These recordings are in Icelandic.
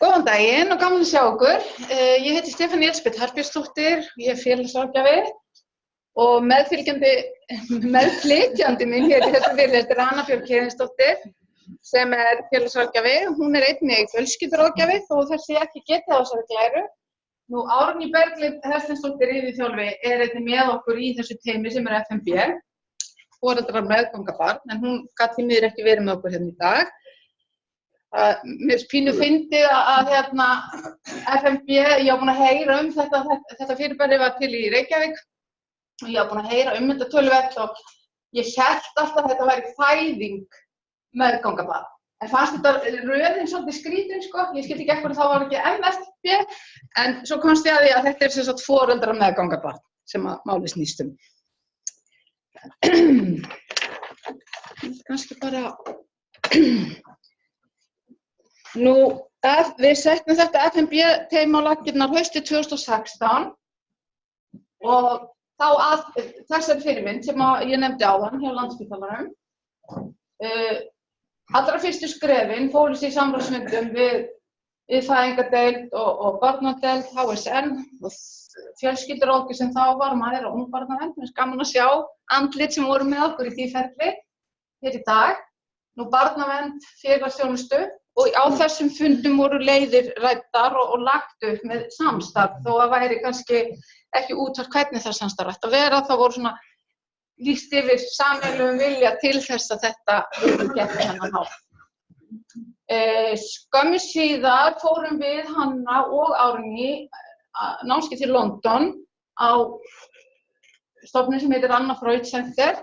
Góðan daginn og gaman að sjá okkur. Ég heiti Stefánia Elísabet Hallbjörnsdóttir, ég félagsráðgjafi og meðflytjandi minn hér í þessu fyrirlestri Anna Björk Héðinsdóttir sem félagsráðgjafi. Hún einnig fjölskylduráðgjafi þó þessi ekki getið á þessari glæru. Nú Árný Berglind Hersteinsdóttir yfirþjálfi einnig með okkur í þessu teymi sem FMB, foreldrar meðganga barn, en hún gat því miður ekki verið með okkur hérna í dag. Mér pínu fyndið að FMB, ég var búin að heyra þetta fyrirbæri var til í Reykjavík og ég var búin að heyra þetta töluvert og ég hélt alltaf að þetta væri fæðing meðgangabarn. En fannst þetta röðin svolítið skrítin, sko, ég skildi ekki hvernig það var ekki MFB, en svo komst ég að því að þetta sem sagt foreldrar meðgangabarn sem að málið snýst um. Kannski bara... Nú, við settum þetta FMB-teymi á laggirnar haustið 2016 og þá að þessari fyrirmynd sem ég nefndi áðan hjá Landspítalanum. Allra fyrstu skrefin fólust í samráðsfundum við fæðingardeild og barnadeild, HSN og fjölskylduráðgjafi sem þá var mæðra- og ungbarnavernd. Mér finnst gaman að sjá andlit sem voru með okkur í því ferli hér í dag. Nú barnavernd, félagsþjónustu. Og á þessum fundum voru leiðir ræddar og lagt upp með samstarf, þó að væri kannski ekki útfært hvernig það samstarf ætti að vera, þá voru svona lýst yfir sameiginlegum vilja til þess að þetta yrði gert á þennan hátt. Skömmu síðar fórum við Hanna og Árný námskeið til London á stofnun sem heitir Anna Freud Center.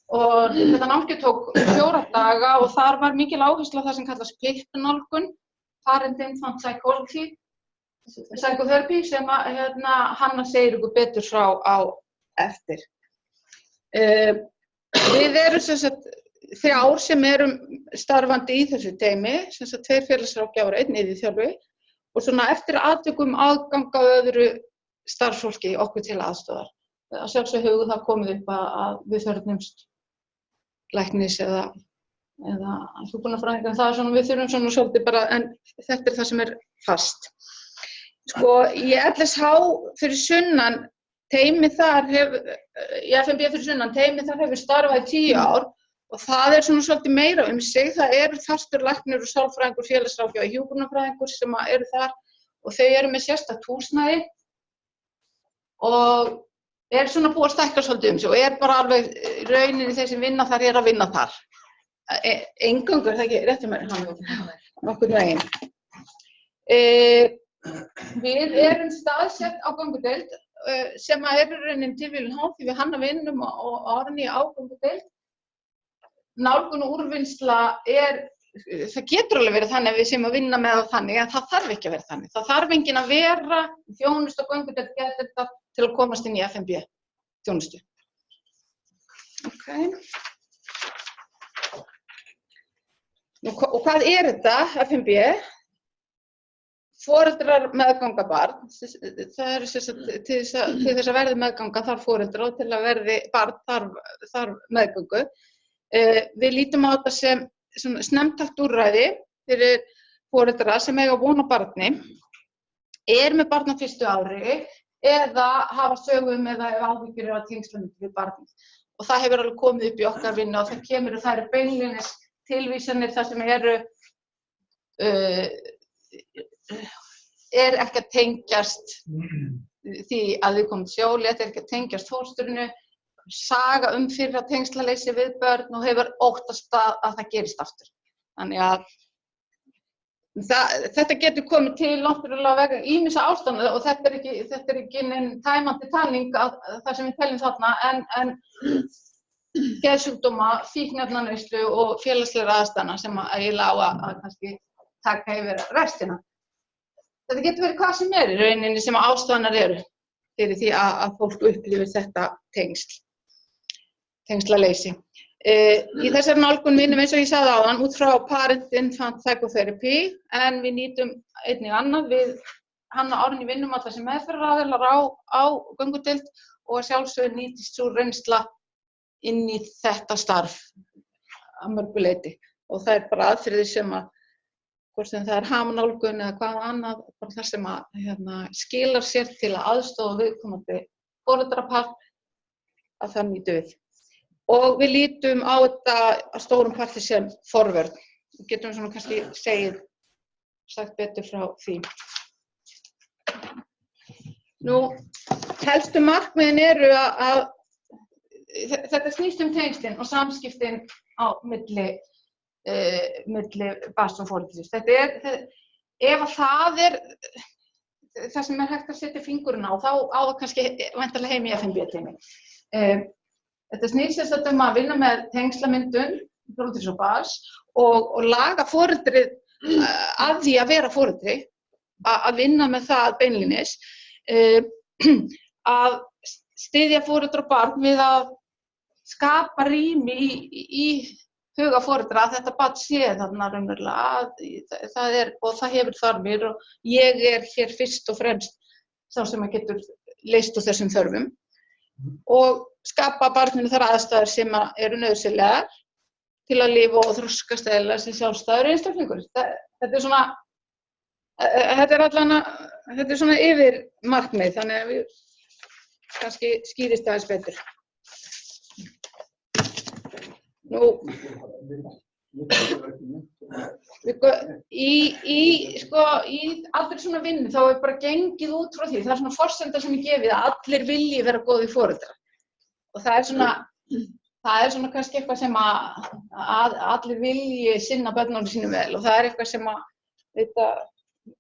Og þetta námskeið tók 4 daga og þar var mikil áhersla á það sem kallast PIP-nálgun, Parent Infant Psychotherapy, sem Hanna segir ykkur betur frá á eftir. Við erum sem sagt 3 sem erum starfandi í þessu teymi, sem sagt 2 félagsráðgjafar, 1 yfirþjálfi og svona eftir atvikum aðgang á öðru starfsfólki okkur til aðstoðar. Að sjálfsögðu hefur það komið upp að við þörfnumst læknis eða hjúkrunarfræðinga, það svona, við þurfum svona svolítið bara, en þetta það sem fast. Sko, í LSH fyrir sunnan, teymi þar í FMB fyrir sunnan, teymi þar hefur starfað í 10 ár og það svona svolítið meira sig, það eru fastur læknir og sálfræðingur, félagsráðgjafi, hjúkrunarfræðingur sem eru þar og þau eru með sérstakt húsnæði og svona búið að stækka svolítið sig og bara alveg rauninni þeir sem vinna þar að vinna þar. Eingöngur, það ekki rétt mér nokkurn veginn. Við erum staðsett á göngudeild sem rauninni tilviljun háð því við Hanna vinnum og Árný á göngudeild. Nálgun og úrvinnsla það getur alveg verið þannig að við séum að vinna með það þannig, en það þarf ekki að vera þannig. Það þarf enginn að vera þjónustu og göngudeild geðdeildar til að komast inn í FMB þjónustu. Okay. Og hvað þetta, FMB? Foreldrar meðganga barn. Það til þess að verði meðganga þarf foreldrar og til að verði barn þarf meðgöngu. Við lítum á þetta sem snemmtækt úrræði fyrir foreldra sem eiga von á barni, með barn á fyrstu ári eða hafa sögum eða áhyggjur af tengslum við barnið. Og það hefur alveg komið upp í okkar vinnu og það eru beinlínis tilvísanir þar sem ekki að tengjast því að við komum sjólétt, ekki að tengjast fóstrinu, saga fyrra tengslaleysi við börn og hefur óttast að það gerist aftur. Þannig að þetta getur komið til náttúrulega vegna ýmissa ástæðna og þetta er ekki nein tæmandi talning það sem við teljum þarna en geðsjúkdóma, fíkniefnaneyslu og félagslegra aðstæðna sem eiginlega á að kannski taka yfir restina. Þetta getur verið hvað sem í rauninni sem ástæðnar eru fyrir því að fólk upplifir þetta tengslaleysi. Í þessari nálgun vinnum eins og ég sagði áðan út frá Parent Infant Psychotherapy en við nýtum einnig annað. Við Hanna Árný vinnum alltaf sem meðferðaraðilar á göngudeild og sjálfsögðu nýtist sú reynsla inn í þetta starf að mörgu leyti og það bara aðferðir sem hvort sem það hamnálgun eða hvað annað, bara það sem að skilar sér til að aðstoða viðkomandi foreldrapar að það nýti við. Og við lítum á þetta að stórum parti sem forvörn. Við getum svona kannski sagt betur frá því. Nú, helstu markmiðin eru að þetta snýst tengslin og samskiptin á milli barns og foreldris. Ef það það sem hægt að setja fingurinn á, þá á það kannski væntanlega heim í FNB-teymi. Þetta snýst að vinna með tengslamyndun, foreldris og barns, og laga foreldrið að því að vera foreldri, að vinna með það beinlínis, að styðja foreldra og barn við að skapa rými í huga foreldra að þetta barn sé þarna raunverulega, og það hefur þarfir og ég hér fyrst og fremst sá sem að getur leyst úr þessum þörfum og skapa barninu þær aðstæður sem eru nauðsynlegar til að lifa og þroskast eðlilega sem sjálfstæður einstaklingur. Þetta er svona yfir markmið, þannig að við kannski skýrist aðeins betur. Nú, í allri svona vinnu þá bara gengið út frá því, það svona forsenda sem ég gefið að allir vilji vera góðir foreldrar. Og það er svona kannski eitthvað sem að allir vilji sinna börnunum sínum vel og það er eitthvað sem að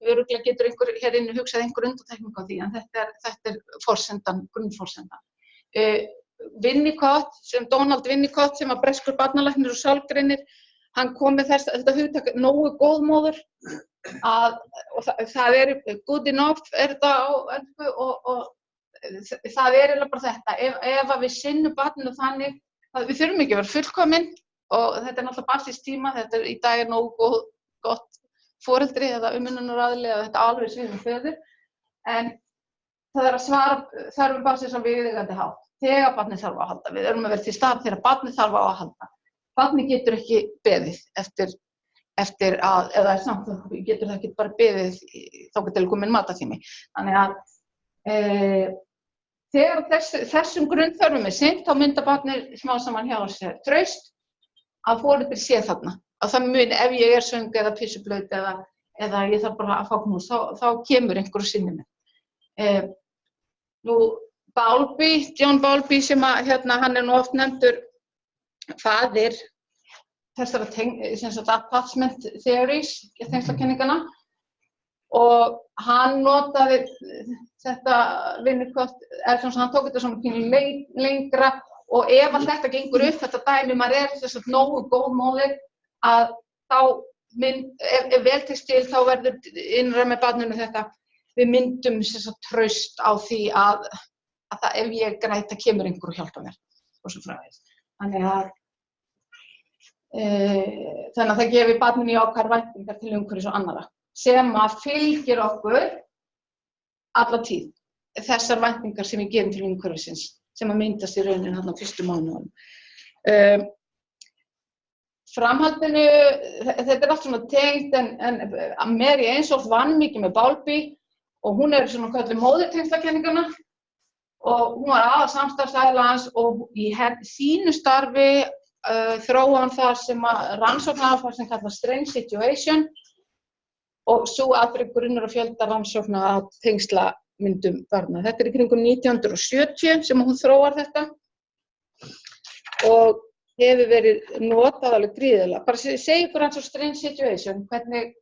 örugglega getur einhver hér inni hugsað einhver undantekning á því, en þetta er forsendan, grunnforsendan. Winnicott, Donald Winnicott sem var breskur barnalæknir og sálgreinir, hann kom með þetta hugtak nógu góðmóður og það er good enough þetta á ensku og það er eiginlega bara þetta, ef að við sinnum barninu þannig að við þurfum ekki að vera fullkomin og þetta er náttúrulega barnsins tíma, þetta í dag er nógu gott foreldri eða umönnunaraðili eða þetta alveg sviðum föður, en það er að svara þarfum barnsins á viðeigandi hátt. Þegar barnið þarf á að halda, við erum að vera til staðar þegar barnið þarf á að halda. Barnið getur ekki beðið eftir að, eða samt getur það ekki bara beðið þá getur komin matartími. Þannig að þegar þessum grunnþörfum sinnt, þá myndar barnið smá saman hjá sér traust að foreldri sé þarna. Að það muni ef ég svöng eða pissublaut eða ég þarf bara að fá knús, þá kemur einhverju sinni með. Nú, John Bowlby sem hann nú oft nefndur faðir þessara attachment theories, tengslakenninganna, og hann notaði þetta Winnicott, hann tók þetta svona pínu lengra og ef að þetta gengur upp, þetta dæmi maður nógu góð móðir að þá ef vel tekst til þá verður innra með barninu þetta, við myndum traust á því að ef ég græta kemur einhver og hjálpa mér og svo framvegis. Þannig að það gefur barninu jákvæðar væntingar til umhverfis og annarra sem að fylgir okkur alla tíð. Þessar væntingar sem við gefum til umhverfisins sem að myndast í rauninni þarna á fyrstu mánuðunum. Framhaldinu, þetta er allt svona tengt en Mary Ainsworth vann mikið með Bowlby og hún svona kölluð móðir tengslakenninganna og hún var aðal samstarfsaðili hans og í sínu starfi þróa hann það sem rannsóknar sem kallast strange situation og svo allri grunnur og fjölda rannsókna á tengslamyndum barna. Þetta er í kringum 1970 sem hún þróar þetta og hefur verið notað alveg gríðarlega. Bara segja ykkur hans á strange situation, hvernig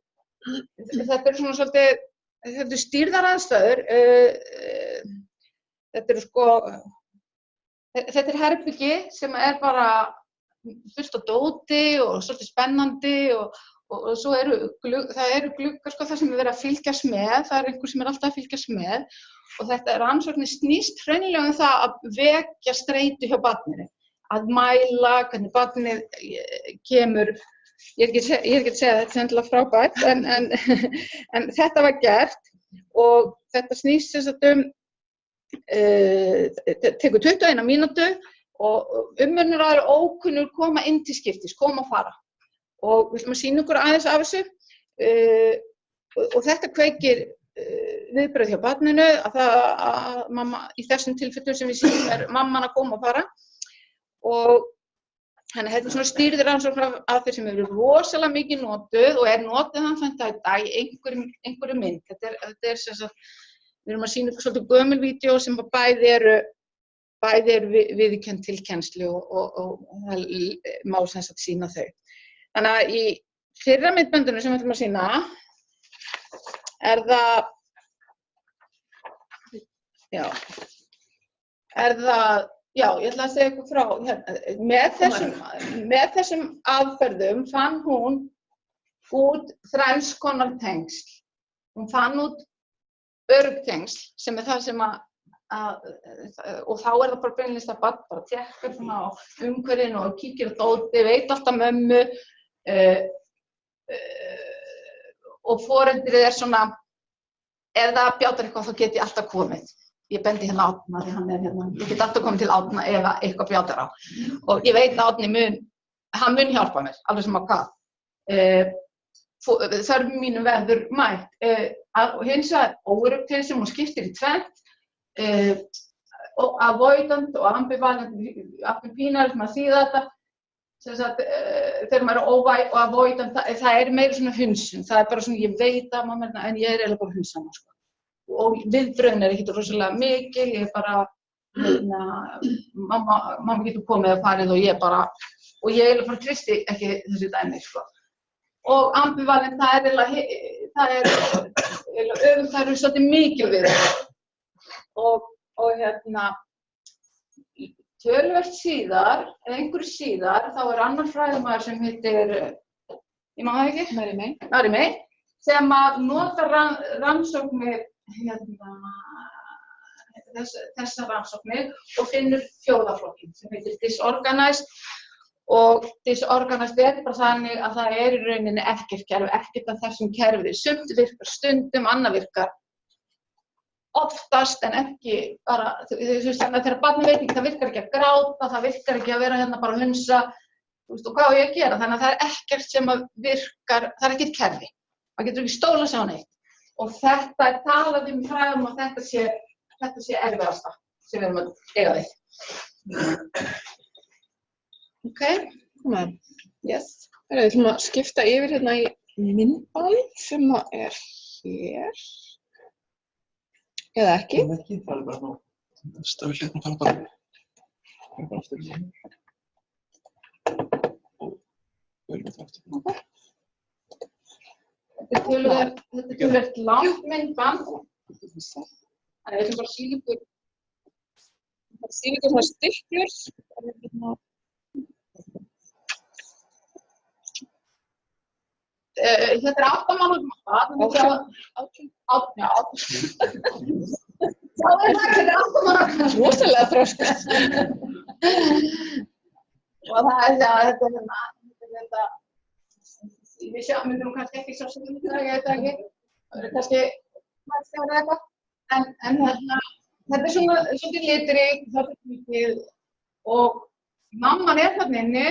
þetta er svona svolítið, þetta er stýrðar aðstæður, þetta er herbyggi sem er bara fullt af dóti og svolítið spennandi og svo það eru gluggar það sem er verið að fylgjast með, það er einhver sem er alltaf að fylgjast með og þetta rannsóknin snýst hreinlega það að vekja streitu hjá barninu, að mæla hvernig barnið kemur, ég er ekki að segja að þetta er endilega frábært en þetta var gert og þetta snýst tekur 21 mínútu og umönnunaraðilar ókunnur koma inn til skiptis, koma og fara og við ætlum að sýna ykkur aðeins af þessu og þetta kveikir viðbrögð hjá barninu að mamma, í þessum tilfellum sem við sýnum mamman að koma og fara og þannig þetta svona stýrð rannsóknaraðferð sem hefur rosalega mikið notuð og notuð þann dag í einhverju mynd. Þetta sem sagt, við erum að sýna ykkur svolítið gömul vídeó sem bæði eru viðurkennd til kennslu og það má sem sagt sýna þau. Þannig að í fyrra myndbandinu sem við ætlum að sýna ég ætla að segja ykkur frá, með þessum aðferðum fann hún út þrenns konar tengsl. Hún fann út örugg tengsl sem það sem og þá það bara beinlínis að barn bara tékkar svona á umhverfinu og kíkir á dóti, veit alltaf mömmu og foreldrið svona, ef það bjátar eitthvað þá get ég alltaf komið. Ég bendi hérna Árna því hann hérna, ég get alltaf komið til Árna ef eitthvað bjátar á. Og ég veit að Árni hann mun hjálpa mér, alveg sem á hvað. Þörfum mínum verður mætt. Og hins vegar óörugg tengsl hún skiptir í tvennt. Avoidant og ambivalent pínar sem að þýða þetta. Þegar maður óvæg og avoidant, það meira svona hunsun. Það bara svona, ég veit að mamma en ég eiginlega bara hunsan sko. Og viðbrögðin ekkert rosalega mikil, ég bara, mamma getur komið og farið og ég eiginlega bara tristi ekki þessi dæmi, sko. Og ambivalent, það eru svolítið mikil við það. Og töluvert síðar, eða einhverju síðar, þá annar fræðimaður sem heitir, ég man það ekki? Mary May, sem að nota rannsóknir þessar rannsóknir og finnur fjórðaflokkinn sem heitir disorganized og disorganized bara þannig að það í rauninni ekkert kerfi, ekkert af þessum kerfi. Sumt virkar stundum, annað virkar oftast en ekki bara, þannig að þegar barnið veit ekki, það virkar ekki að gráta, það virkar ekki að vera hérna bara að hunsa, og hvað á ég að gera? Þannig að það ekkert sem að virkar, það ekkert kerfi, maður getur ekki stólað sig á neitt. Og þetta talað fræðum að þetta sé erfiðasta sem við erum að eiga við. Ok, yes. Við ætlum að skipta yfir hérna í myndband sem hér. Eða ekki? Það bara ná. Stafi hlutna fara bara aftur. Og við erum aftur. Ok. Þetta töluvert langt myndband. Þannig við ætlum bara að sýna ykkur svona stykkjur. Þetta 8 mánaða barn. 18. Já, þetta 8 mánaða. Rosalega þroskað. Og það þetta við myndum kannski ekki sjá sem þetta, ég veit ekki. Það kannski mætstjáður eitthvað. En þetta svona svolítið litríkt, þetta mikið og mamman þarna inni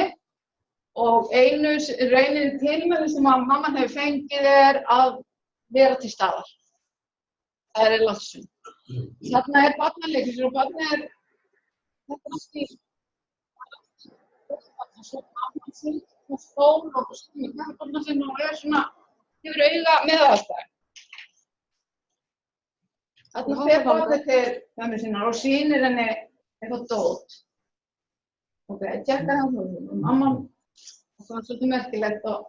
og einu raunin tilmæli sem að mamman hefur fengið að vera til staðar. Það lagsum. Þarna barnaleikur og barnið þetta stíl. Svo mamman sín og stól og skilur kæmbarna sinna og svona, hefur auga með alltaf. Þarna fer barnið til mömmu sinnar og sýnir henni eitthvað dót. Ok, tjekka hann og mamman, og það svolítið merkilegt og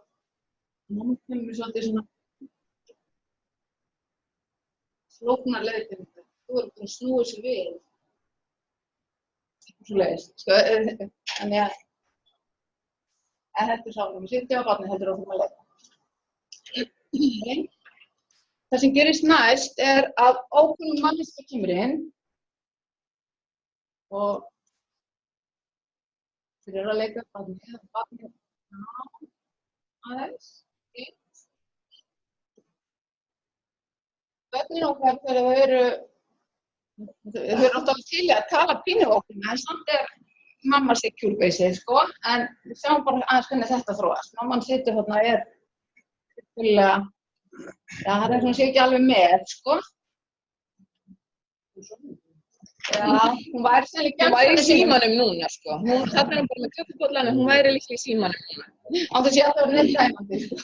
mamman kemur svolítið svona flóknar leiðbeiningar. Þú búin að snúa sér við. Eitthvað svoleiðis. Þannig að en þetta sáum við sitja á barnið, þetta áfram að leika. Það sem gerist næst að ókunnug manneskja kemur inn og fyrir að leika barnið aðeins. Börnin okkar þegar þau eru alltaf til að tala pínu okkur, en samt mamma secure basið, sko, en við sjáum bara aðeins hvernig þetta þróast. Mamman situr þarna Fylglega. Já, það er svona sé ekki alveg með, sko. Já, hún væri sérlega Hún væri í símanum núna, sko. Þarna er hún bara með kaffibollan en hún væri líka í símanum núna. Á þessi að það var neitt dæmandi, sko.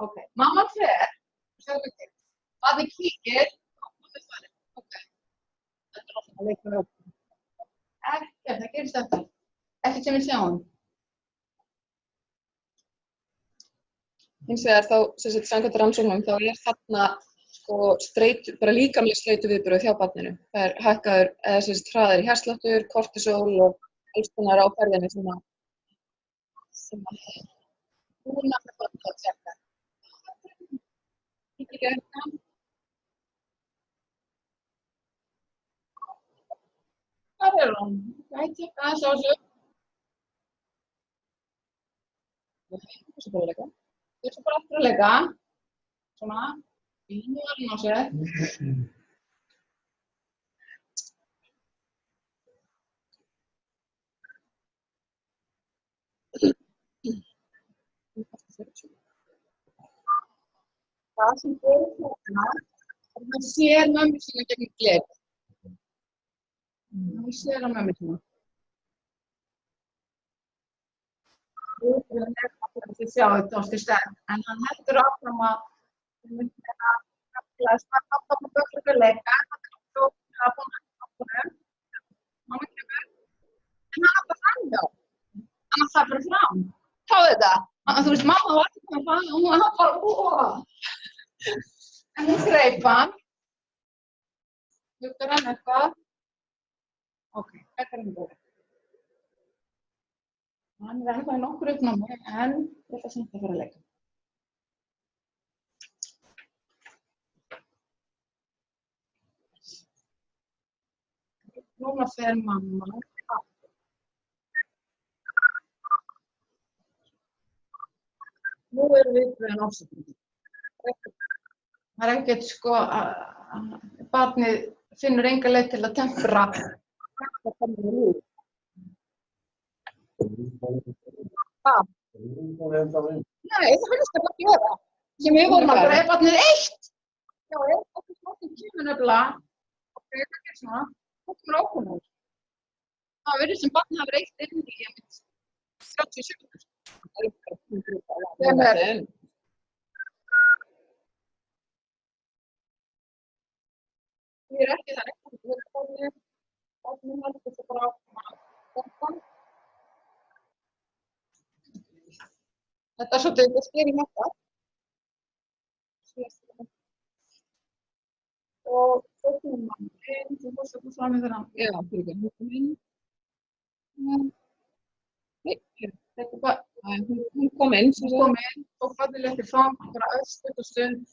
Ok, mamma fer, sjálf ekki. Barnið kíkir, ok. Þetta er alltaf að leika með okkur. Ekkert, það gerist þetta. Ekkert sem við sjáum. Hins vegar þá, sem sagt, samkvæmt rannsóknum, þá er þarna sko bara líkamleg streituviðbrögð hjá barninu. Það er hækkaður, eða sem sagt, hraðari hjartsláttur, kortisol og alls konar á ferðinni sem að Hún er bara að tjekka. Kíkir hérna. Hvar er hún? Gæti ég aðeins á þessu. þessu bara leika. Ég ætla bara aftur að leika. Svona. Ínu alveg á sér. Það sem gerist hérna, það sér mömmu sína gegnum glerið. Það sér á mömmu sína. Þið sjáu þetta á styrstæð, en hann heldur áfram að að leika, mamma kemur, en hann var framhjá. Hann var bara fram. Táðu þetta. Þú veist, mamma var ekki að fara, hún var bara, En hún greip hann. Huggar hann eitthvað. Ok, þetta er hann góð. Hann er ennþá í nokkur uppnámi, en ég ætla samt að fara að leika. Núna fer mamma. Nú erum við viðbrögðin ofsætning. Það er ekkert sko að barnið finnur enga leið til að tempra. Þetta komur út. Hvað? Nei, það finnst það bara að gera. Sem við vorum að gera, barnið eitt. Já, okkur smáttinn kemur nefnilega. Ok, það gerir svona. Það kemur ákvörðum. Það verður sem barnið hafi eitt inn í 30 sekúndur. Ég er ekki það eitthvað það bara þetta er svolítið þetta sker í þetta og svo kemur mann inn þú fórst að fram í þeirra já, fyrir ekki þetta bara hún kom inn og fannir léttir fang bara öðstutt og stund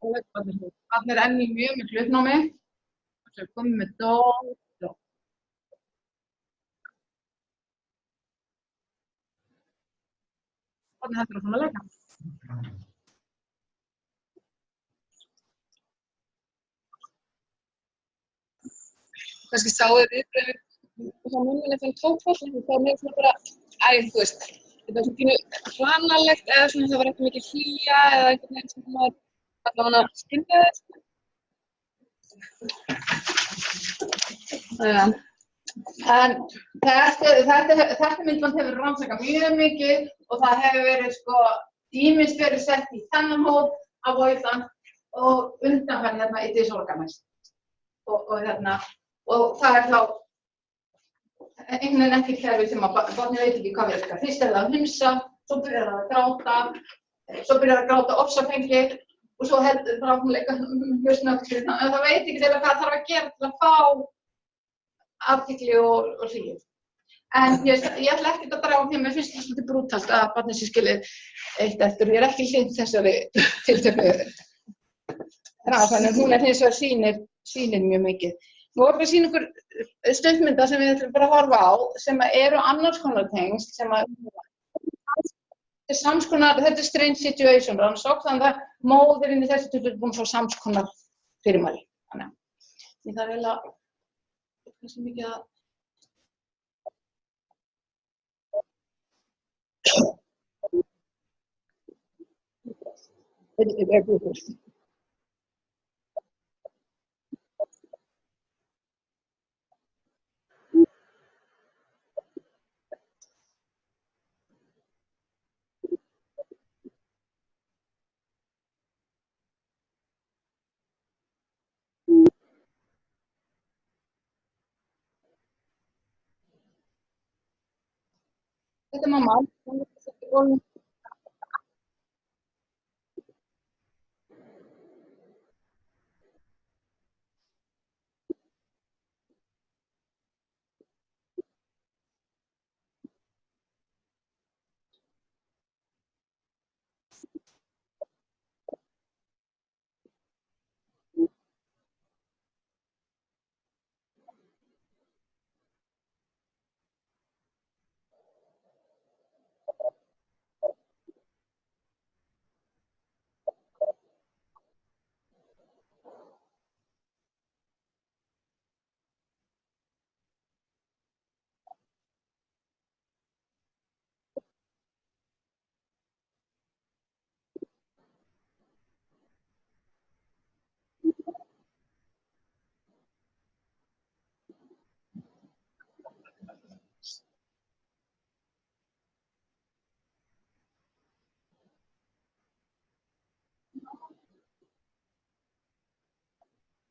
Barnið er enn í mjög miklu uppnámi. Það er komið með dót. Barnið hættir áfram að leika. Kannski sáu þið viðbrögðin hjá mömmunni þegar hún tók fólkið, þá mér svona bara, þú veist, þetta var svona pínu hranalegt eða svona það var ekki mikið hlýja eða einhvern veginn sem maður allavega skynjaði. En þetta myndband hefur rannsakað mjög mikið og það hefur verið sko ýmist verið sett í þennan hóp á Voidan og undanferð hérna í Disorganized og það er þá einhvern veginn ekki kerfi sem að barnið veit ekki hvað virkar. Fyrst er það að hunsa, svo byrjar það að gráta ofsafengi og svo heldur það að leika hausnögglir, en það veit ekki þegar hvað þarf að gera til að fá athygli og hlýju. En ég ætla ekkert að draga því að mér finnst það svolítið brútalt að barnið sé skilið eitt eftir og ég er ekki hlýtt þessari tiltöku rannsókn, hún er hins vegar sýnir mjög mikið. Nú erum við að sýna ykkur stuttmynda sem við ætlum bara að horfa á sem eru annars konar tengsl sem að Þetta strange situation rannsókn, þannig að móðirinn í þessu tilfelli er búin að fá sams konar fyrirmæli. Þannig að það er eiginlega kannski mikið að Þetta er mamma.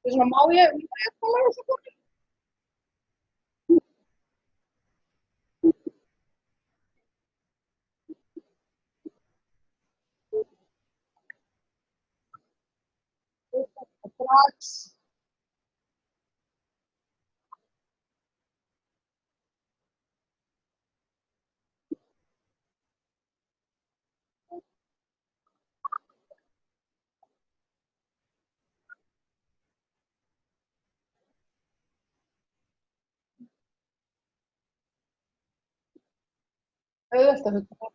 Svona, má ég koma þessu fólki? Strax. Auðvelt að hugsa.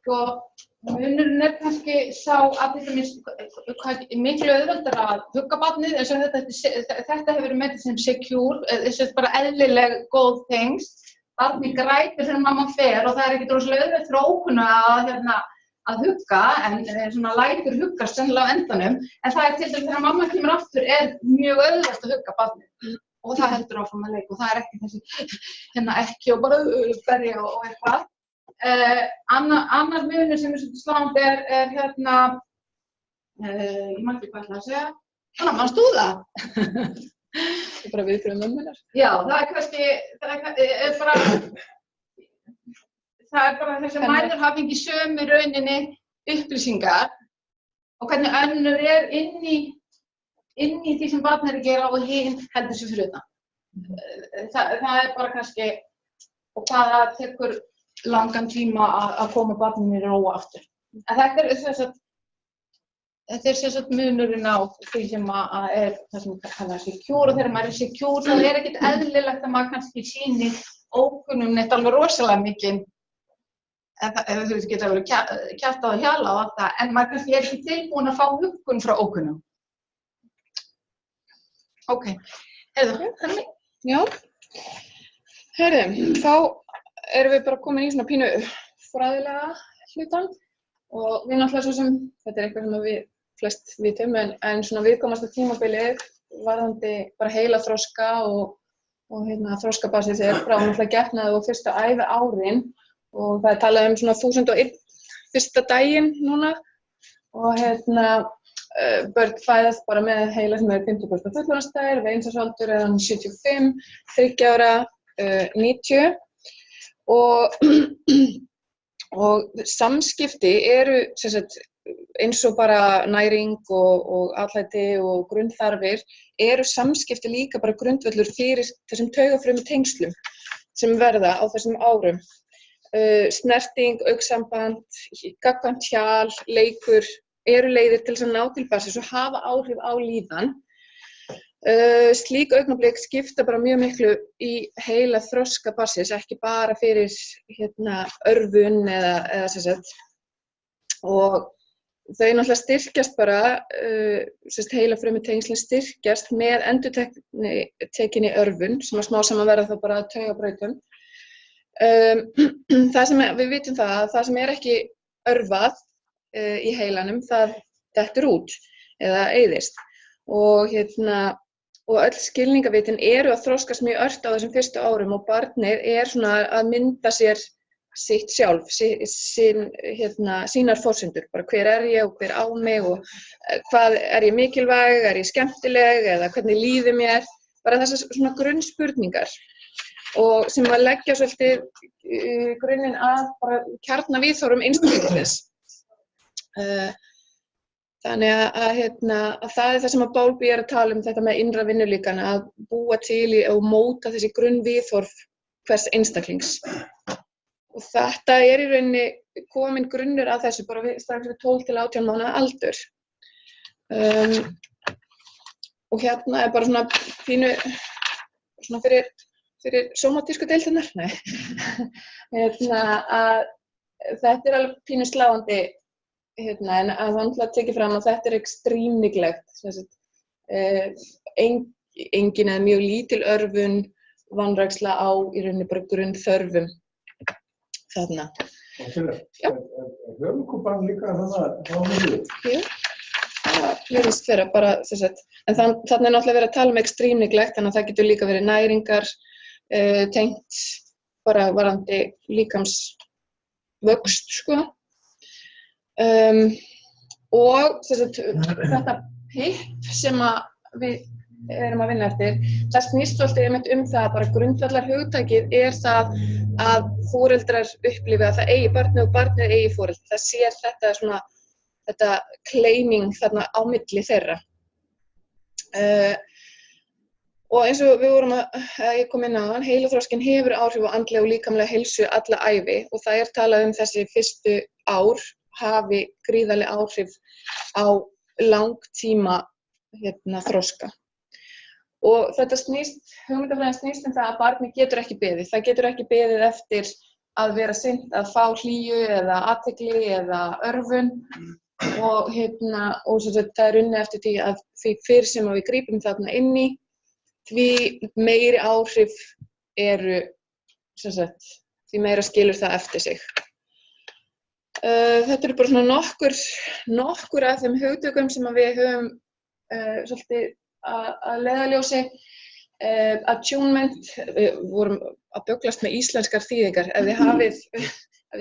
Sko, munurinn er kannski sá að miklu auðveldara að hugga barnið, eins og þetta hefur verið metið sem secure, þessi bara eðlileg góð tengsl. Barnið grætur þegar mamma fer og það er ekkert rosalega auðvelt fyrir ókunna að hugga, en svona lætur huggast sennilega á endanum. En það er til dæmis þegar mamma kemur aftur er mjög auðvelt að hugga barnið. Og það heldur áfram að leika og það er ekki þessi ekki og bara berja og eitthvað. Annar munur sem er svolítið sláandi er ég man ekki hvað ætla að segja. Manst þú það? Það er bara viðbrögð mömmunnar. Já, það er kannski, það er bara þessi mæður hafa fengið sömu rauninni upplýsingar og hvernig önnur er inn í því sem barn er að gera og hinn heldur sér fyrir utan. Það er bara kannski, og hvað það tekur langan tíma að koma barninu í ró aftur. En þetta er sem sagt munurinn á því sem er það sem kallast secure og þegar maður er secure þá er ekkert eðlilegt að maður kannski sýni ókunnum neitt alveg rosalega mikið. Þú veist, geta verið kjaftað og hjala og allt það, en maður kannski er ekki tilbúin að fá huggun frá ókunnum. Ok, heyrðu. Já, heyrðu, þá erum við bara komin í svona pínu fræðilega hlutan og við náttúrulega svo sem, þetta er eitthvað sem við flest vitum, en svona viðkvæmasta tímabilið varðandi bara heilaþroska og þroskabasið frá náttúrulega getnaði og fyrstu æviárin og það er talað um svona 1001 fyrsta daginn núna og börn fæðast bara með heila sem er 50% fullorðinsdagir, við einsásaldur eða 75, 30 ára, 90 og samskipti eru sem sagt eins og bara næring og atlæti og grunnþarfir eru samskipti líka bara grundvöllur fyrir þessum taugafrumu tengslum sem verða á þessum árum. Snerting, augnsamband, gagnkvæmt hjal, leikur eru leiðir til þess að ná til barnsins og hafa áhrif á líðan. Slík augnablik skipta bara mjög miklu í heila þroska barnsins, ekki bara fyrir örvun eða sem sagt. Og þau náttúrulega styrkjast bara, heilafrumutengslin styrkjast með endurtekinni örvun sem að smá saman verða þá bara taugabrautum. Það sem við vitum að það sem er ekki örvað í heilanum, það dettur út eða eyðist. Og öll skilningavitin eru að þroskast mjög ört á þessum fyrstu árum og barnið er svona að mynda sér sitt sjálf, sínar forsendur, bara hver er ég og hver á mig og hvað er ég mikilvæg, er ég skemmtileg eða hvernig líður mér, bara þessar svona grunnspurningar og sem að leggja svolítið grunninn að bara kjarnaviðhorfum einstaklingsins. Þannig að það er það sem að Bowlby er að tala um þetta með innra vinnulíkan, að búa til og móta þessi grunnviðhorf hvers einstaklings. Og þetta er í rauninni kominn grunnur að þessu bara strax við 12 til 18 mánaða aldur. Og er bara svona pínu svona fyrir sómatísku deildirnar. Að þetta er alveg pínu sláandi en að það tekið fram að þetta er extreme neglect. Engin eða mjög lítil örvun, vanræksla á í rauninni bara grunnþörfum. Þarna. Er höfuðkúpan líka þannig? Jú, það virðist vera bara en þarna er náttúrulega verið að tala um extreme neglect, þannig að það getur líka verið næringar tengt bara varðandi líkamsvöxt, sko. Og þetta PIP sem við erum að vinna eftir, það snýst svolítið einmitt það að bara grundvallar hugtakið er það að foreldrar upplifi að það eigi barnið og barnið eigi foreldri. Það sér þetta claiming þarna á milli þeirra. Og eins og við vorum ég kom inn á hann, heilaþroskinn hefur áhrif á andlega og líkamlega heilsu alla ævi og það er talað um þessi fyrstu ár hafi gríðarleg áhrif á langtíma þroska. Og þetta hugmyndafræðin snýst það að barnið getur ekki beðið. Það getur ekki beðið eftir að vera sinnt að fá hlýju eða athygli eða örvun og það er unnið eftir því að því fyrr sem við grípum þarna inn í, því meiri áhrif eru, því meira skilur það eftir sig. Þetta eru bara svona nokkur af þeim hugtökum sem við höfum svolítið að leiðarljósi. Attunement, við vorum að bögglast með íslenskar þýðingar. Ef þið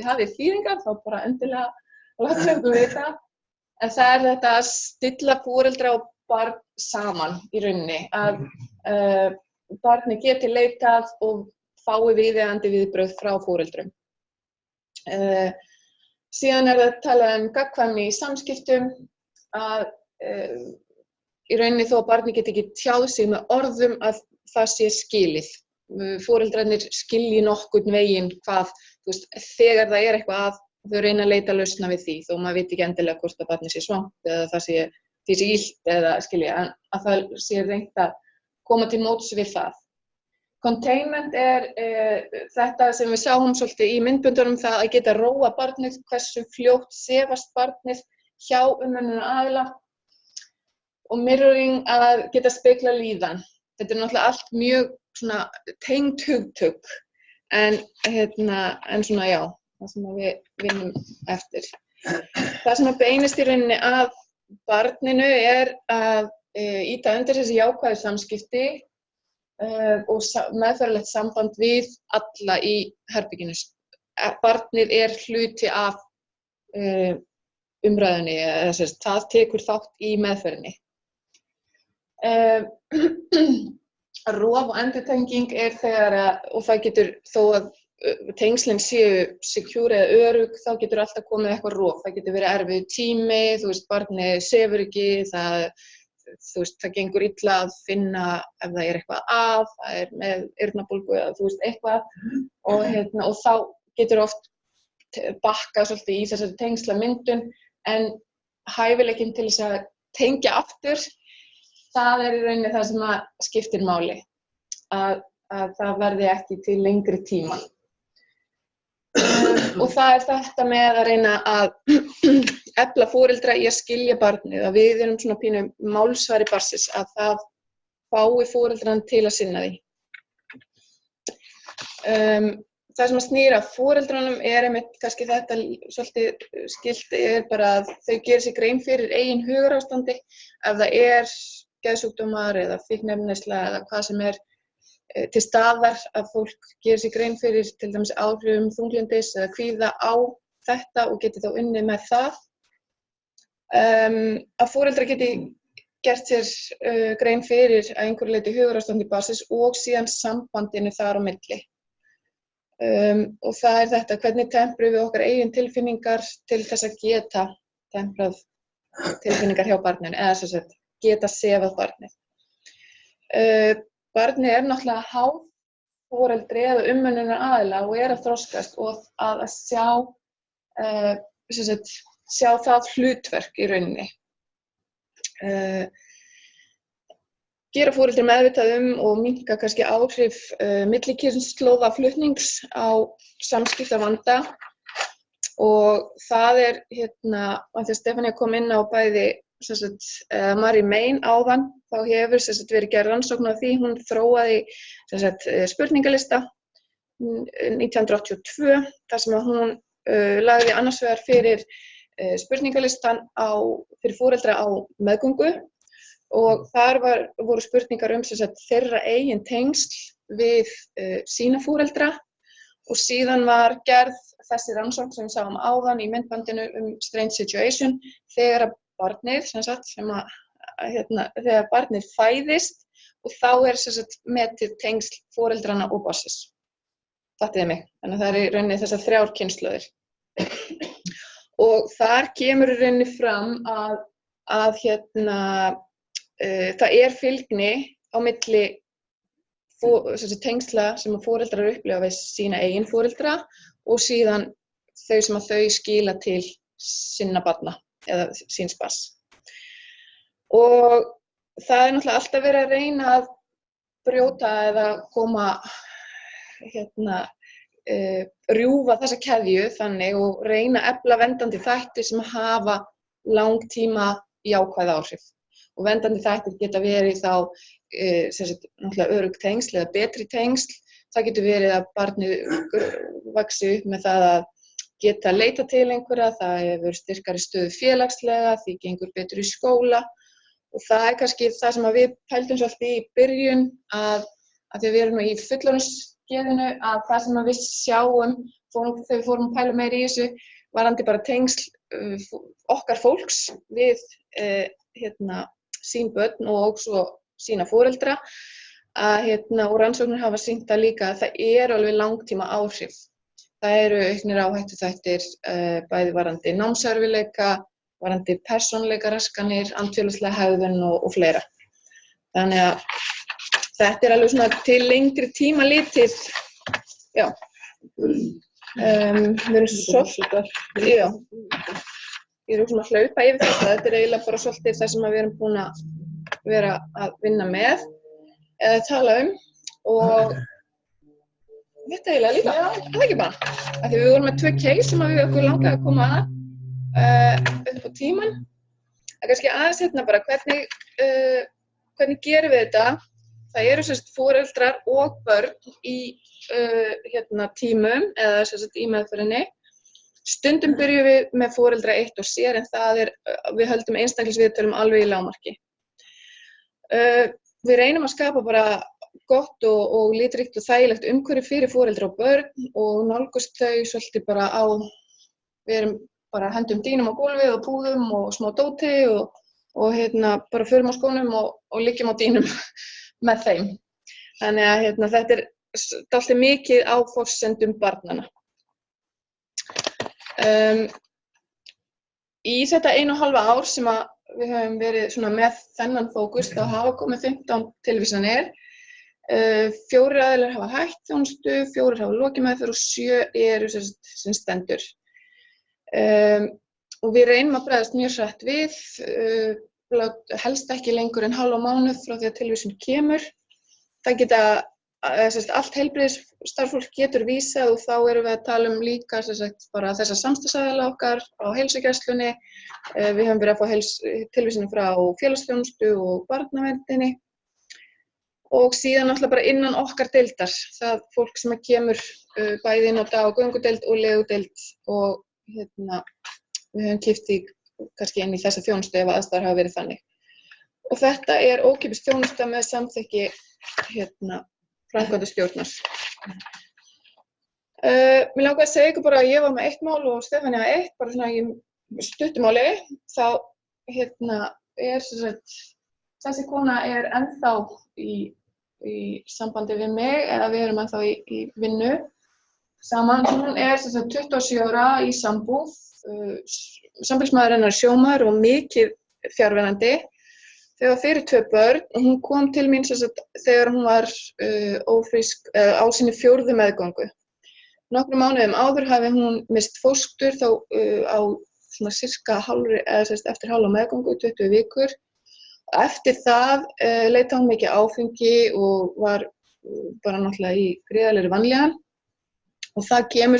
hafið þýðingar þá bara endilega láta okkur vita. En það er þetta að stilla foreldra og barn saman í rauninni. Að barni geti leitað og fái viðeigandi viðbrögð frá foreldrum. Síðan er það talað um gagnkvæmni í samskiptum, að í rauninni þó að barnið geti ekki tjáð sig með orðum að það sé skilið. Foreldrarnir skilji nokkurn veginn hvað, þegar það er eitthvað að þau reyna að leita lausna við því, þó maður veit ekki endilega hvort að barnið sé svangt eða það sé illt eða skilja, en að það sé reynt að koma til móts við það. Containment er þetta sem við sáum svolítið í myndböndunum, það að geta róa barnið, hversu fljótt sefast barnið hjá umönnunaraðila. Og mirroring að geta spegla líðan. Þetta er náttúrulega allt mjög tengd hugtök, en svona já, það sem við vinnum eftir. Það sem beinist í rauninni að barninu að ýta undir þessi jákvæðu samskipti og meðferðarlegt samband við alla í herberginu. Barnið hluti af umræðunni, það tekur þátt í meðferðinni. Rof og endurtenging þegar og það getur þó að tengslin séu secure eða örugg, þá getur alltaf komið eitthvað rof. Það getur verið erfiður tími, barnið sefur ekki, það gengur illa að finna ef það eitthvað það með eyrnabólgu eða eitthvað og þá getur oft bakkað svolítið í þessari tengslamyndun en hæfileikinn til þess að tengja aftur, það í rauninni það sem skiptir máli, að það verði ekki til lengri tíma. Og það þetta með að reyna að efla foreldra í að skilja barnið, að við erum svona pínu málsvari barnsins, að það fái foreldran til að sinna því. Það sem snýr að foreldranum einmitt kannski þetta svolítið skilt bara að þau gera sér grein fyrir eigin hugarástandi, ef það geðsjúkdómar eða fíkniefnaneysla eða hvað sem til staðar, að fólk gerir sér grein fyrir til dæmis áhrifum þunglyndis eða kvíða á þetta og geti þá unnið með það. Að foreldrar geti gert sér grein fyrir að einhverju leyti hugarástandi barnsins og síðan sambandinu þar á milli. Og það þetta, hvernig temprum við okkar eigin tilfinningar til þess að geta temprað tilfinningar hjá barninu, eða sem sagt geta sefað barnið. Barnið náttúrulega háð foreldri eða umönnunar og að þroskast og að sjá það hlutverk í rauninni. Gera foreldri meðvitað og minnka kannski áhrif millikynslóðaflutnings á samskiptavanda og það að því að Stefanía kom inn á bæði Mary Main áðan, þá hefur verið gerð rannsókn á því, hún þróaði spurningalista 1982, þar sem hún lagði annars vegar fyrir spurningalistan fyrir foreldra á meðgöngu og þar voru spurningar þeirra eigin tengsl við sína foreldra og síðan var gerð þessi rannsókn sem við sáum áðan í myndbandinu Strange Situation þegar barnið, þegar barnið fæðist og þá metið tengsl foreldrana og barnsins. Fattiði mig, þannig að það í rauninni þessar 3 kynslóðir. Og þar kemur í rauninni fram að það fylgni á milli tengsla sem foreldrar upplifa við sína eigin foreldra og síðan þau sem þau skila til sinna barna eða síns barns. Og það náttúrulega alltaf verið að reyna að brjóta eða koma rjúfa þessa keðju þannig og reyna að efla verndandi þætti sem hafa langtíma jákvæð áhrif. Og verndandi þættir geta verið þá náttúrulega örugg tengsl eða betri tengsl. Það getur verið að barnið vaxi upp með það að geta leita til einhverja, það hefur styrkari stöðu félagslega, því gengur betur í skóla og það kannski það sem við pældum svolítið í byrjun að því að við erum í fullorðinsskeiðinu að það sem við sjáum þegar við fórum að pæla meira í þessu varðandi bara tengsl okkar fólks við sín börn og svo sína foreldra og rannsóknir hafa sýnt það líka að það alveg langtíma áhrif. Það auknir áhættuþættir bæði varðandi námserfiðleika, varðandi persónuleikaraskanir, andfélagslega hegðun og fleira. Þannig að þetta alveg svona til lengri tíma litið, já. Við erum svolítið, já. Ég svona að hlaupa yfir þetta eiginlega bara svolítið það sem við erum búin að vera að vinna með eða tala og þetta eiginlega líka, það ekki bara. Af því við vorum með 2 case sem við okkur langaði að koma upp á tímann. Það kannski aðeins bara hvernig gerum við þetta. Það eru foreldrar og börn í tímum eða í meðferðinni Stundum byrjum við með foreldra eitt og sér en við höldum einstaklingsviðtölum alveg í lágmarki. Við reynum að skapa bara gott og litríkt og þægilegt umhverfi fyrir foreldra og börn og nálgast þau svolítið bara við erum bara hendum dýnum á gólfið og púðum og smá dóti og bara förum á skónum og liggjum á dýnum með þeim. Þannig að þetta dálítið mikið á forsendum barnanna. Í þetta 1,5 ár sem við höfum verið með þennan fókus þá hafa komið 15 tilvísanir. 4 aðilar hafa hætt þjónustu, 4 hafa lokið meðferð og 7 eru sem stendur. Og við reynum að bregðast mjög hratt við, helst ekki lengur en hálfan mánuð frá því að tilvísun kemur. Það geta allt heilbrigðisstarfsfólk getur vísað og þá erum við að tala líka bara þessa samstarfsaðila okkar á heilsugæslunni. Við höfum verið að fá tilvísanir frá félagsþjónustu og barnaverndinni og síðan náttúrulega bara innan okkar deildar. Það fólk sem kemur bæði inn á dag- og göngudeild og legudeild og við höfum kippt því kannski inn í þessa þjónustu ef aðstæður hafa verið þannig. Og þetta er ókeypis þjónusta með samþykki framkvæmdastjórnar. Mér langar að segja ykkur bara að ég var með 1 mál og Stefanía 1, bara svona í stuttumáli. Þá þessi kona er ennþá í sambandi við mig eða við erum ennþá í vinnu saman. Hún er 27 ára í sambúð, sambýlismaður hennar er sjómaður og mikið fjarverandi. Þau var fyrir 2 börn og hún kom til mín þegar hún var ófrísk á sinni 4. meðgöngu. Nokkrum mánuðum áður hafi hún misst fóstur þá á svona sirka eftir hálfa meðgöngu, 20 vikur. Eftir það leitaði hún mikið áfengi og var bara náttúrulega í gríðarlegri vanlíðan. Og það kemur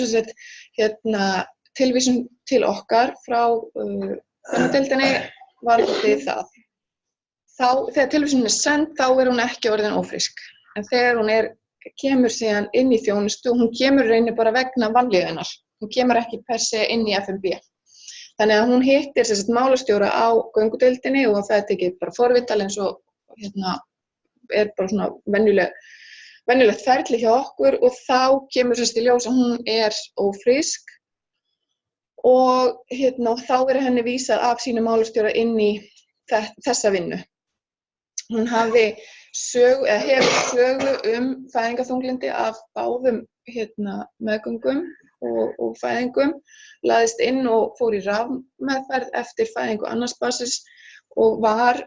tilvísun til okkar frá kvennadeildinni varðandi það. Þegar tilvísunin er send, þá er hún ekki orðin ófrísk. En þegar hún kemur síðan inn í þjónustu, hún kemur rauninni bara vegna vanlíðunar. Hún kemur ekki per se inn í FMB. Þannig að hún hittir málastjóra á göngudeildinni og það tekið bara forvital eins og bara svona venjulegt ferli hjá okkur og þá kemur í ljós að hún er ófrísk og þá henni vísað af sínu málastjóra inn í þessa vinnu. Hún hefur sögu fæðingarþunglindi af báðum meðgöngum og fæðingum, laðist inn og fór í rafmeðferð eftir fæðingu annars barnsins og var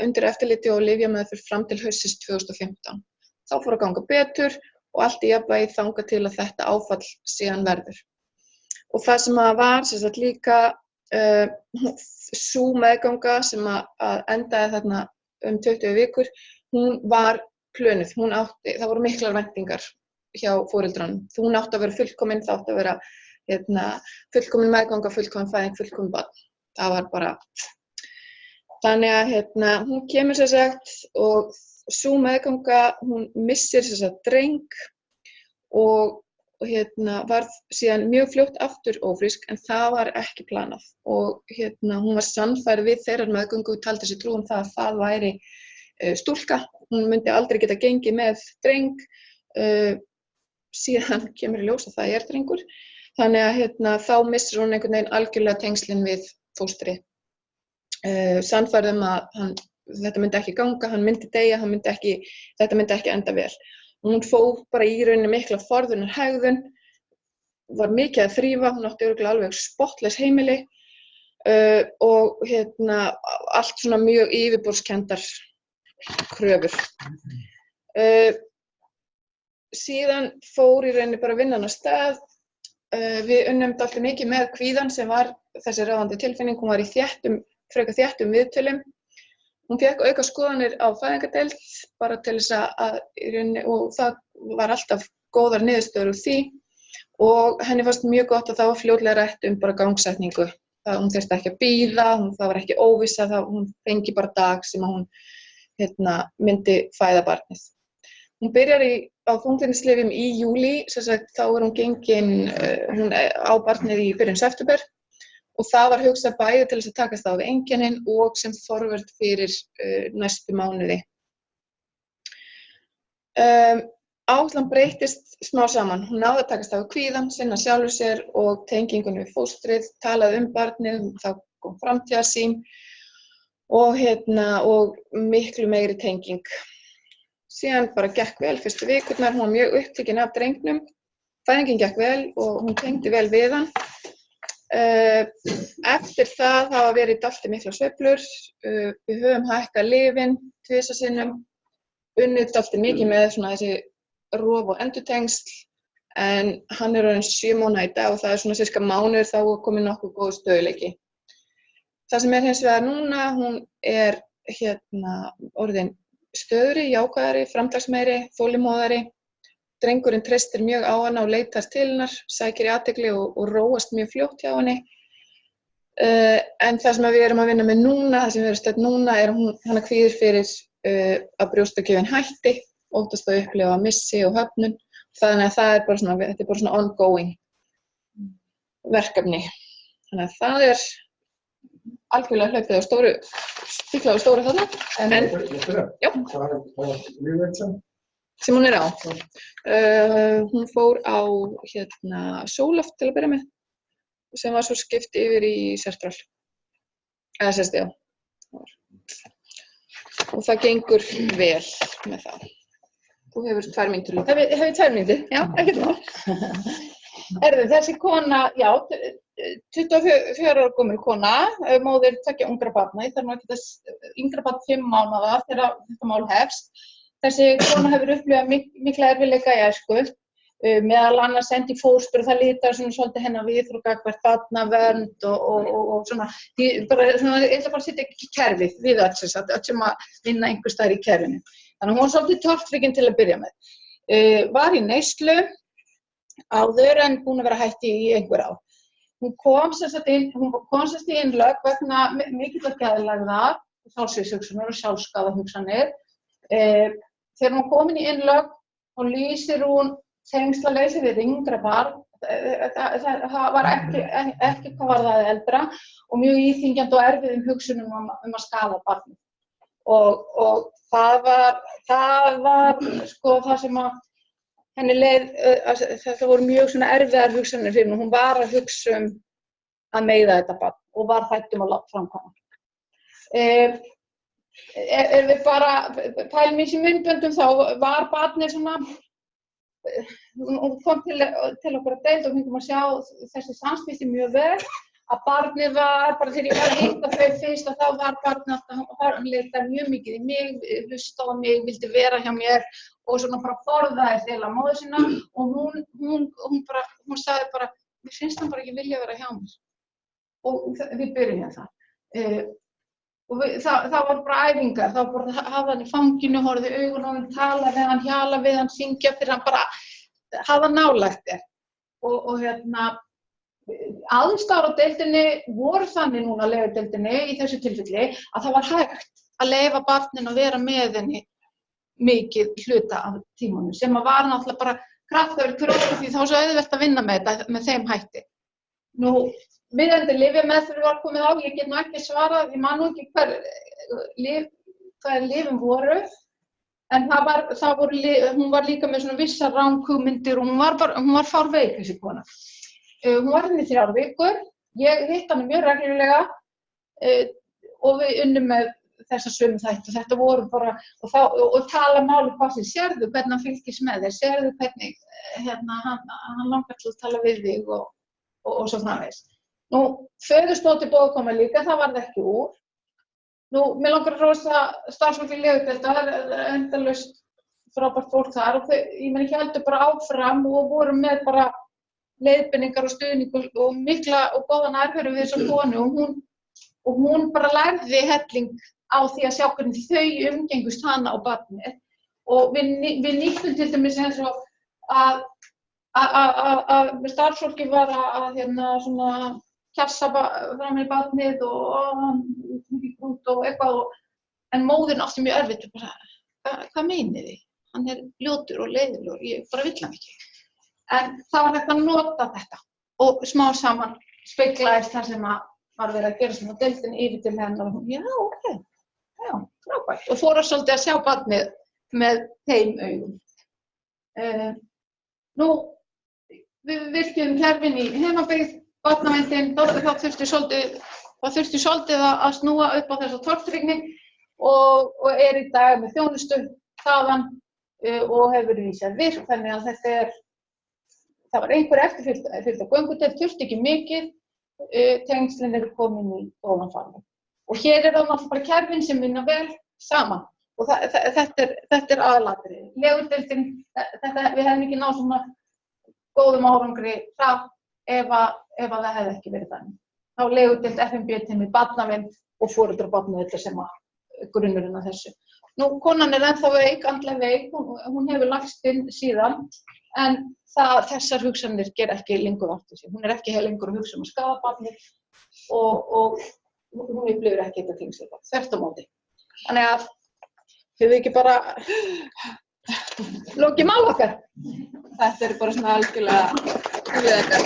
undir eftirliti og lyfjameðferð fram til haustsins 2015. Þá fór að ganga betur og allt í jafnvægi þangað til að þetta áfall síðan verður. Og það sem var líka sú meðganga sem að endaði þarna 20 vikur, hún var plönuð. Það voru miklar væntingar hjá foreldrunum. Hún átti að vera fullkomin, það átti að vera fullkomin meðganga, fullkomin fæðing, fullkomin barn. Það var bara. Þannig að hún kemur og sú meðganga, hún missir dreng og varð síðan mjög fljótt aftur ófrísk en það var ekki planað og hún var sannfærð við þeirrar meðgöngu og taldi sér trú það að það væri stúlka. Hún myndi aldrei geta gengið með dreng, síðan kemur í ljós að það er drengur. Þannig að þá missir hún einhvern veginn algjörlega tengslin við fóstri. Sannfærð að þetta myndi ekki ganga, hann myndi deyja, þetta myndi ekki enda vel. Hún fór bara í rauninni mikla forðunarhegðun, var mikið að þrífa, hún átti örugglega alveg spottlaus heimili og allt svona mjög yfirborðskenndar kröfur. Síðan fór í rauninni bara vinnan á stað. Við unnum dálítið mikið með kvíðann sem var þessi ráðandi tilfinning, hún var í frekar þéttum viðtölum. Hún fékk auka skoðanir á fæðingardeild bara til þess að og það var alltaf góðar niðurstöður úr því og henni fannst mjög gott að það var fljótlega rætt bara gangsetningu. Hún þurfti ekki að bíða, það var ekki óvissa, hún fengi bara dag sem að hún myndi fæða barnið. Hún byrjar á þunglyndislyfjum í júlí, sem sagt þá hún gengin, hún á barnið í byrjun september og það var hugsað bæði til þess að takast á við einkennin og sem forvörn fyrir næstu mánuði. Áætlan breyttist smá saman. Hún náði að takast á við kvíðann, sinna sjálfur sér og tengingunni við fóstrið, talaði barnið, þá kom framtíðarsýn og miklu meiri tenging. Síðan bara gekk vel fyrstu vikurnar, hún var mjög upptekin af drengnum, fæðingin gekk vel og hún tengdi vel við hann. Eftir það hafa verið dálítið miklar sveiflur, við höfum hækkað lyfin tvisvar sinnum, unnið dálítið mikið með svona þessi rof og endurtengsl, en hann orðinn 7 mánaða í dag og það svona sirka mánuður þá komið nokkuð góð stöðugleiki. Það sem hins vegar núna, hún orðin stöðugri, jákvæðari, framtaksmeiri, þolinmóðari. Drengurinn treystir mjög á hana og leitar til hennar, sækir í athygli og róast mjög fljótt hjá henni. En það sem við erum að vinna með núna, það sem við erum stödd núna, hana kvíðir fyrir að brjóstagjöfin hætti, óttast að upplifa missi og höfnun. Þannig að það þetta er bara svona ongoing verkefni. Þannig að það er algjörlega hlaupið á stíklað á stóru þarna. Já. Sem hún á. Hún fór á Sóloft til að byrja með, sem var svo skipt yfir í Sertral. Eða sérst, já. Og það gengur vel með það. Þú hefur 2 mínútur líka. Hefur 2 mínútur? Já, ekkert mál. Þessi kona, já, 24 ára gömul kona, móðir 2 ungra barna, ég þarf nú ekki yngra barn 5 mánaða þegar þetta mál hefst. Þessi kona hefur upplifað mikla erfiðleika í æsku, meðal annars sendi fóstur og það litar svona svolítið hennar viðhorf gagnvart barnavernd og svona, ég ætla bara að setja ekki kerfið við öll sem að vinna einhvers staðar í kerfinu. Þannig að hún var svolítið tortryggin til að byrja með. Var í neyslu áður en búin að vera hætt í einhver ár. Hún kom sem sagt í innlögn vegna mikillar geðlægðar, sjálfsvígshugsanir og sjálfsskaðahugsanir. Þegar hún komin í innlögn og lýsir hún tengslaleysi við yngra barn, það var ekki hvað var það eldra og mjög íþyngjandi og erfiðum hugsunum að skaða barnið. Og það var sko það sem að henni leið, þetta voru mjög svona erfiðar hugsanir fyrir henni, hún var að hugsa að meiða þetta barn og var hrædd að framkvæma. Ef við bara pælum í þessum myndböndum þá var barnið svona, hún kom til okkur að deild og fengum að sjá þessi samskipti mjög vel, að barnið var, bara þegar ég var að hitta þau fyrst og þá var barnið alltaf, hann leitaði mjög mikið í mig, hlustaði á mig, vildi vera hjá mér og svona bara forðaði til að móður sína og hún sagði bara, mér finnst hann bara ekki vilja vera hjá mér. Og við byrjum það. Og það var bara æfingar, þá bara hafa hann í fanginu, horfði í augun á hann, tala við hann, hjala við hann, syngja fyrir hann, bara hafa nálægt þér. Og aðstæður á deildinni voru þannig núna, legudeildinni, í þessu tilfelli, að það var hægt að leyfa barninu að vera með henni mikið hluta af tímanum, sem að var náttúrulega bara kraftaverk fyrir okkur því þá svo auðvelt að vinna með þeim hætti. Nú, miðandi lyfjameðferð var komið á, ég get nú ekki svarað, ég man nú ekki hvað lyfin voru, en hún var líka með svona vissar ranghugmyndir og hún var fárveik þessi kona. Hún var hérna í 3 vikur, ég hitt hana mjög reglulega og við unnum með þessa sömu þætti og þetta voru bara, og tala máli hvað þið, sérðu hvernig hann fylgist með þér, sérðu hvernig hann langar til að tala við þig og svo framvegis. Nú, föðurstóti búið að koma líka, það varð ekki úr. Nú, mér langar að hrósa starfsfólki legudeildar, það er endalaust frábært fólk þar og ég meina ekki heldur bara áfram og voru með bara leiðbeiningar og stuðning og mikla og góða nærveru við þessa konu og hún bara lærði helling á því að sjá hvernig þau umgengust hana og barnið og við nýttum til dæmis eins og að starfsfólki var að svona kjassa fram í barnið og mikið grút og eitthvað en móðirin átti mjög erfitt og bara, hvað meinið þið? hann ljótur og leiðilegur, ég bara vill hann ekki. En það var hægt að nota þetta og smá saman speglaðist það sem var verið að gera svona deildin yfir til hennar og hún, já, ok, já, frábært. Og fór svolítið að sjá barnið með þeim augum. Nú, við virkjum kerfin í heimabyggð, barnaverndin, það þurfti svolítið að snúa upp á þessa tortryggni og í dag með þjónustu þaðan og hefur vísað virk, þannig að það var einhver eftirfylgd á göngudeild, þurfti ekki mikið, tengslin eru komin í góðan farveg. Og hér það náttúrulega bara kerfin sem vinna vel saman og þetta aðalatriði. Legudeildin, við hefum ekki náð svona góðum árangri hratt ef það hefði ekki verið þannig. Þá legudeild FMB-teymið barnavernd og foreldra- og barnaverndar sem grunnurinn að þessu. Nú, konan ennþá veik, andlega veik, hún hefur lagst inn síðan, en þessar hugsanir gera ekki lengur vart í sig. Hún ekki lengur að hugsa að skaða barnið og hún upplifir ekki þetta tengsl, þvert á móti. Þannig að við ekki bara lokið mál okkar. Þetta bara svona algjörlega hugleiðingar.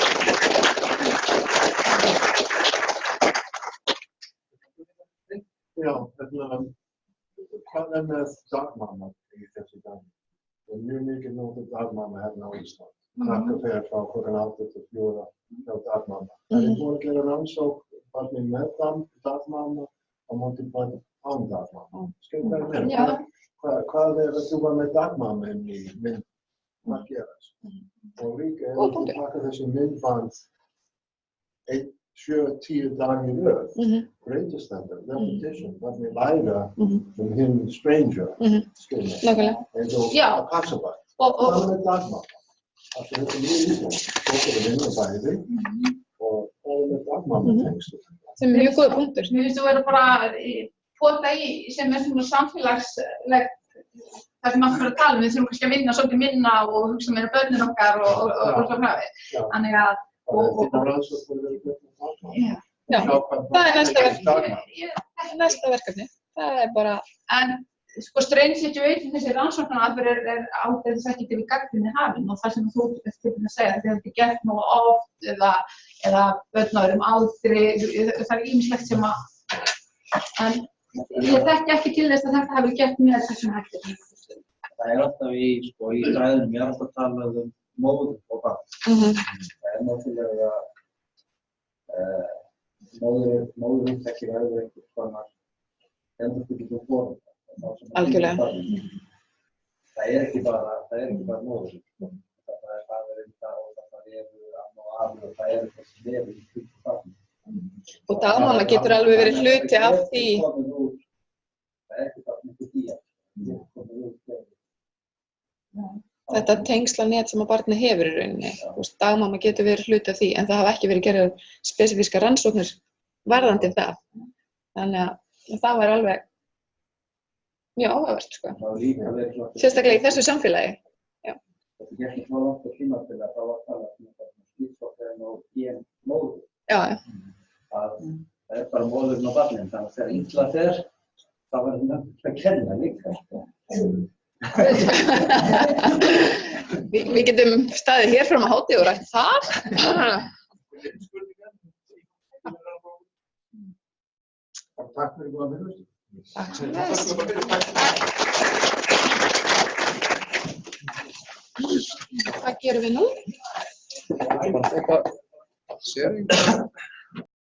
Já, hvað með dagmamma í þessu dæmi? Það mjög mikið notað dagmamma hérna á Ísland. Krakkar fer frá klukkan 8 til 4 hjá dagmamma. Það búið að gera rannsókn barnið með dagmamma á móti barnið án dagmamma. Skilur það með? Já. Hvað að þú var með dagmamma í mynd? Hvað gerast? Og líka ef þú taka þessi myndband 7-10 dagar í röð, greatest standard, repetition, barnið læra hinn stranger, skilur það? Eins og að passa barn. Það með dagmamma. Þetta mjög íslenskt. Fólk að vinna bæði og það með dagmamma tengslu. Sem mjög góða punktur. Mér finnst þú verður bara pota í sem svona samfélagslegt það sem maður fyrir að tala við þurfum kannski að vinna svolítið minna og hugsa meira börnin okkar og svo hraði. Þannig að Já, það næsta verkefni. Það bara en sko strange situation þessi rannsóknaraðferð ákveðið þess ekki til við gagnrýni hafin og það sem þú ert til að segja þetta er gert nú oft eða börn á aldri, það er ýmislegt sem en ég þekki ekki til þess að þetta hafi gert með þessum hætti. Það alltaf í fræðunum, ég alltaf talað móður og barn. Það náttúrulega móður þekkir hefur einhvers konar endurbygging foreldra. algjörlega. Það ekki bara móður. Það faðirinn og það amma og afi og það þessi vefi í kringum barnið. Og dagmamma getur alveg verið hluti af því. Það ekki bara mikið því Þetta tengslanet sem að barnið hefur í rauninni. Dagmamma getur verið hluti af því, en það hafa ekki verið gerðar spesifískar rannsóknir varðandi það. Þannig að það var alveg mjög áhugavert, sko. Sérstaklega í þessu samfélagi. Já. Þetta gekk ekki svo langt á tímabili að það var talað skýrstofn og genmóður. Já. Það bara móðurinn og barnið, þannig að þegar illa fer, það var nefnilega að kenna líka. Við getum staðið hér fram á hátíð og rætt það. Takk fyrir góða vinnustu. Hvað gerum við nú? Eitthvað sér